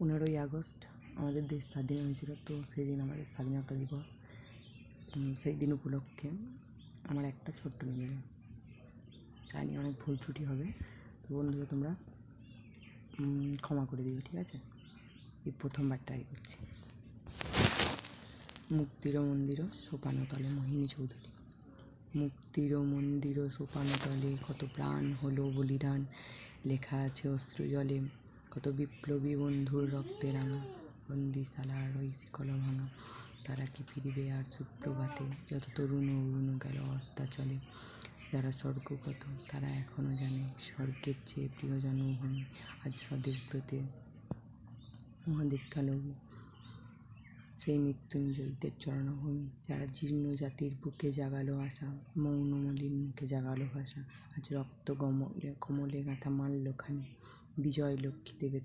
15ই August আমাদের দেশ স্বাধীন হয়েছিল, তো সেই দিন আমাদের স্বাধীনতা দিবস। সেই দিন উপলক্ষে আমার একটা ছোট্ট নিবেদন, জানি অনেক ভুল ত্রুটি হবে, তো বন্ধুরা তোমরা ক্ষমা করে দিও, ঠিক আছে? এই প্রথমবার ট্রাই করছি। মুক্তির মন্দির সোপানতলে, মোহিনী চৌধুরী। মুক্তির মন্দির সোপানতলে কত প্রাণ হলো বলিদান, লেখা আছে অশ্রু জলে কত বিপ্লবী বন্ধুর রক্তে রাঙা, বন্দিশালার ওই শিকল ভাঙা, তারা কি ফিরবে আর সুপ্রভাতে, যত তরুণ অরুণ গেল অস্তাচলে, যারা স্বর্গগত তারা এখনও জানে স্বর্গের চেয়ে প্রিয় জন্মভূমি, আজ স্বদেশ ব্রতে মহাদীক্ষানবী সেই মৃত্যুঞ্জয়ীদের চরণভূমি, যারা জীর্ণ জাতির বুকে জাগালো আশা, মৌন মলিন মুখে জাগালো ভাষা, আজ রক্ত কমলে গাঁথা মাল্যখানি, বিজয় লক্ষ্মী দেবে